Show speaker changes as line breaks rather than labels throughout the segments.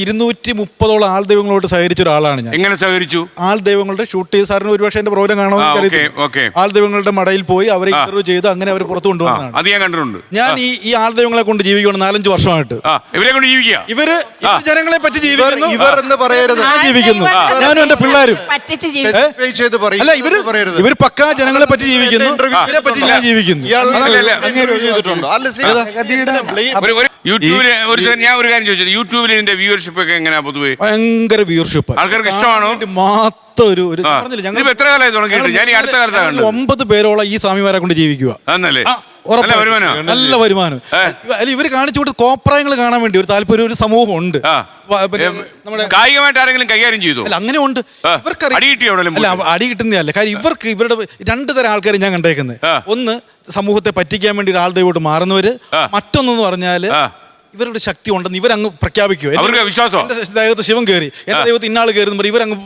230ഓളം ആൾ ദൈവങ്ങളോട് സഹകരിച്ച ഒരാളാണ് ഞാൻ.
എങ്ങനെ സഹകരിച്ചു?
ആൾ ദൈവങ്ങളുടെ ഷൂട്ട് ചെയ്ത് സാറിന് ഒരുപക്ഷെ എന്റെ പ്രോഗ്രാം കാണാൻ ആൾ ദൈവങ്ങളുടെ മടയിൽ പോയി അവരെ ഇന്റർവ്യൂ ചെയ്ത് അങ്ങനെ അവർ പുറത്തു കൊണ്ടുവന്നതാണ്.
അത് ഞാൻ കണ്ടിട്ടുണ്ട്.
ഞാൻ ഈ ആൾ ദൈവങ്ങളെ കൊണ്ട് ജീവിക്കണം 4-5 വർഷമായിട്ട്.
ഇവരെ കൊണ്ട് ജീവിക്കുക.
ഇവര് ജനങ്ങളെ പറ്റി ജീവിക്കുന്നു.
ഇവർ എന്ന് പറയരുത്.
ഞാൻ ജീവിക്കുന്നു, ഞാനും എന്റെ പിള്ളേരും. അല്ല, ഇവര് പക്കാ ജനങ്ങളെ പറ്റി ജീവിക്കുന്നു, ഇവരെ പറ്റി ഞാൻ ജീവിക്കുന്നു.
ഞാൻ ഒരു കാര്യം ചോദിച്ചത്, യൂട്യൂബിൽ ഇതിന്റെ വ്യൂവർഷിപ്പ് ഒക്കെ എങ്ങനെയാ പൊതുവെ?
ഭയങ്കര വ്യൂവർഷിപ്പ്.
ആൾക്കാർക്ക് ഇഷ്ടമാണോ?
എത്ര കാലമായി തുടങ്ങിയിട്ട്? ഞാൻ ഈ അടുത്ത കാലത്താണ് 9 പേരോളം ഈ സ്വാമിമാരെ കൊണ്ട് ജീവിക്കുക. നല്ല വരുമാനം. ഇവര് കാണിച്ചു കൊടുത്ത കോപ്രായങ്ങൾ കാണാൻ വേണ്ടി ഒരു താല്പര്യം, ഒരു സമൂഹം ഉണ്ട്.
കായികമായിട്ട് ആരെങ്കിലും കൈകാര്യം ചെയ്തു?
അല്ല, അങ്ങനെ ഉണ്ട്. അടി കിട്ടുന്നതല്ല കാര്യം. ഇവരുടെ 2 തരം ആൾക്കാരെ ഞാൻ കണ്ടേക്കുന്നത്. ഒന്ന്, സമൂഹത്തെ പറ്റിക്കാൻ വേണ്ടി ഒരാൾ ദൈവമായിട്ട് മാറുന്നവര്. മറ്റൊന്നെന്ന് പറഞ്ഞാല് ഇവരുടെ ശക്തി ഉണ്ടെന്ന് ഇവരങ്ങ് പ്രഖ്യാപിക്കുക. ദൈവത്തെ ശിവൻ കയറി, എന്റെ ദൈവത്തെ ഇന്നാൾ കയറി എന്ന് ഇവരങ്ങ്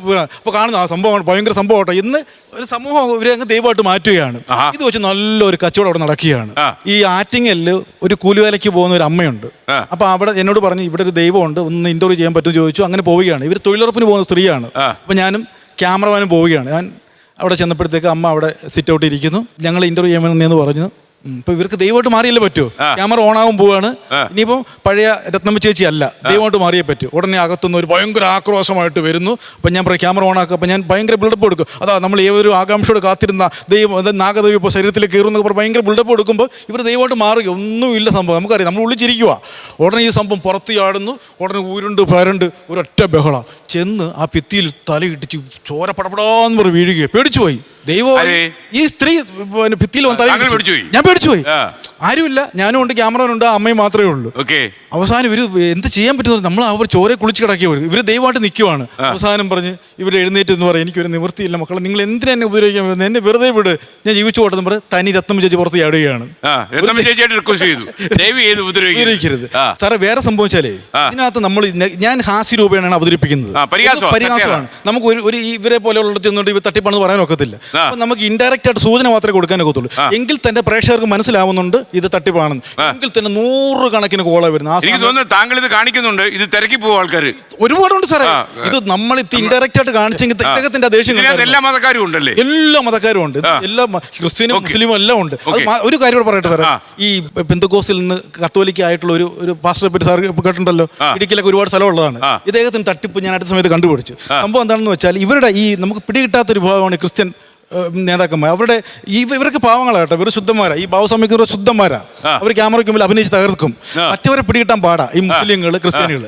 അപ്പൊ കാണുന്ന ആ സംഭവം ഭയങ്കര സംഭവമാട്ടോ. ഇന്ന് ഒരു സമൂഹം ഇവരെ അങ്ങ് ദൈവമായിട്ട് മാറ്റുകയാണ്. ഇത് വെച്ച് നല്ലൊരു കച്ചവടം അവിടെ നടക്കുകയാണ്. ഈ ആറ്റിങ്ങലില് ഒരു കൂലിവേലയ്ക്ക് പോകുന്ന ഒരു അമ്മയുണ്ട്. അപ്പൊ അവിടെ എന്നോട് പറഞ്ഞു ഇവിടെ ഒരു ദൈവമുണ്ട്, ഒന്ന് ഇന്റർവ്യൂ ചെയ്യാൻ പറ്റുമെന്ന് ചോദിച്ചു. അങ്ങനെ പോവുകയാണ്. ഇവർ തൊഴിലുറപ്പിന് പോകുന്ന സ്ത്രീയാണ്. അപ്പൊ ഞാനും ക്യാമറമാനും പോവുകയാണ്. ഞാൻ അവിടെ ചെന്നപ്പോഴത്തേക്ക് അമ്മ അവിടെ സിറ്റ് ഔട്ട് ഇരിക്കുന്നു. ഞങ്ങൾ ഇന്റർവ്യൂ ചെയ്യാമെന്ന് പറഞ്ഞു. ഇപ്പൊ ഇവർക്ക് ദൈവമായിട്ട് മാറിയല്ലേ പറ്റൂ. ക്യാമറ ഓണാവും പോവാണ്. ഇനിയിപ്പം പഴയ രത്നമ്മ ചേച്ചി അല്ല, ദൈവമായിട്ട് മാറിയേ പറ്റൂ. ഉടനെ അകത്തുനിന്ന് ഒരു ഭയങ്കര ആക്രോശമായിട്ട് വരുന്നു. അപ്പം ഞാൻ ക്യാമറ ഓണാക്കും. അപ്പം ഞാൻ ഭയങ്കര ബിൽഡപ്പ് കൊടുക്കും. അതാ നമ്മൾ ഏതൊരു ആകാംക്ഷയോട് കാത്തിരുന്ന ദൈവം നാഗദൈവം ഇപ്പോൾ ശരീരത്തിൽ കയറുന്നൊക്കെ ഭയങ്കര ബിൽഡപ്പ് കൊടുക്കുമ്പോൾ ഇവർ ദൈവമായിട്ട് മാറുക. ഒന്നുമില്ല സംഭവം. നമുക്കറിയാം, നമ്മൾ ഉള്ളിച്ചിരിക്കുക. ഉടനെ ഈ സംഭവം പുറത്ത് ചാടുന്നു. ഉടനെ ഉരുണ്ട് ഒരൊറ്റ ബഹള ചെന്ന് ആ ഭിത്തിയിൽ തലയിട്ടിച്ച് ചോര പടപടാന്ന് പറഞ്ഞ് വീഴുകയെ. പേടിച്ചു പോയി. ദൈവം ഈ സ്ത്രീ ഭിത്തിയിൽ വന്ന് ഞാൻ പേടിച്ചു പോയി. ആരുമില്ല, ഞാനും ഉണ്ട്, ക്യാമറനുണ്ട്, അമ്മയും മാത്രമേ ഉള്ളൂ. അവസാനം ഇവര് എന്ത് ചെയ്യാൻ പറ്റുന്നത്, നമ്മൾ അവർ ചോരെ കുളിച്ച് കിടക്കിയവർ ഇവര് ദൈവമായിട്ട് നിൽക്കുവാണ്. അവസാനം പറഞ്ഞ് ഇവര് എഴുന്നേറ്റ് എന്ന് പറയും, എനിക്കൊരു നിവൃത്തിയില്ല മക്കളെ, നിങ്ങൾ എന്തിനാ എന്നെ ഉപദ്രവിക്കാൻ വരുന്നത്, എന്നെ വെറുതെ വിട്, ഞാൻ ജീവിച്ചു പോട്ടെന്ന് പറഞ്ഞ് തനി രത്നം ചേച്ചി പുറത്ത് ചാടുകയാണ്. ഉപദ്രവിക്കരുത് സാറേ. വേറെ സംഭവിച്ചാലേ ഇതിനകത്ത് ഞാൻ ഹാസ്യ രൂപേണാണ് അവതരിപ്പിക്കുന്നത്. പരിഹാസമാണ്. നമുക്ക് ഒരു ഇവരെ പോലെയുള്ള ചെന്നിട്ട് ഇവർ തട്ടിപ്പാണെന്ന് പറയാൻ ഒക്കത്തില്ല. അപ്പൊ നമുക്ക് ഇൻഡയറക്റ്റ് ആയിട്ട് സൂചന മാത്രമേ കൊടുക്കാൻ ഒക്കത്തുള്ളൂ. എങ്കിൽ തന്നെ പ്രേക്ഷകർക്ക് മനസ്സിലാവുന്നുണ്ട് ഇത് തട്ടിപ്പാണെന്ന്. എങ്കിൽ തന്നെ 100 കണക്കിന് കോള വരുന്നത്.
എനിക്ക് തോന്നുന്നു താങ്കൾ ഇത് കാണിക്കുന്നുണ്ട്, ഇത് തിരക്കി പോകും ആൾക്കാർ
ഒരുപാടുണ്ട് സാറേ. ഇത് നമ്മൾ ഇൻഡയറക്റ്റ് ആയിട്ട് കാണിച്ചെങ്കിൽ ഇദ്ദേഹത്തിന്റെ ദേഷ്യം.
എല്ലാ മതക്കാരും ഉണ്ടല്ലേ?
എല്ലാ മതക്കാരും ഉണ്ട്. എല്ലാ ക്രിസ്ത്യനും മുസ്ലിമും എല്ലാം ഉണ്ട്. ഒരു കാര്യം കൂടെ പറയട്ടെ സാറേ, ഈ പെന്തക്കോസ്തിൽ നിന്ന് കത്തോലിക്ക ആയിട്ടുള്ള ഒരു പാസ്റ്ററെ പറ്റി സാർ കേട്ടിട്ടുണ്ടല്ലോ. ഇടുക്കിയിലൊക്കെ ഒരുപാട് സ്ഥലമുള്ളതാണ്. ഇദ്ദേഹത്തിന് തട്ടിപ്പ് ഞാൻ അടുത്ത സമയത്ത് കണ്ടുപിടിച്ചു. സംഭവം എന്താണെന്ന് വെച്ചാൽ ഇവരുടെ ഈ നമുക്ക് പിടികിട്ടാത്തൊരു വിഭാഗമാണ് ക്രിസ്ത്യൻ നേതാക്കന്മാർ. അവരുടെ ഇവരൊക്കെ പാവങ്ങളാട്ടോ, ഇവർ ശുദ്ധന്മാരാ. ഈ ഭാവസമയത്ത് ശുദ്ധന്മാരാ. അവർ ക്യാമറയ്ക്ക് മുമ്പിൽ അഭിനയിച്ച് തകർക്കും. മറ്റവരെ പിടികിട്ടാൻ പാടാ ഈ മുസ്ലിങ്ങൾ, ക്രിസ്ത്യാനികൾ.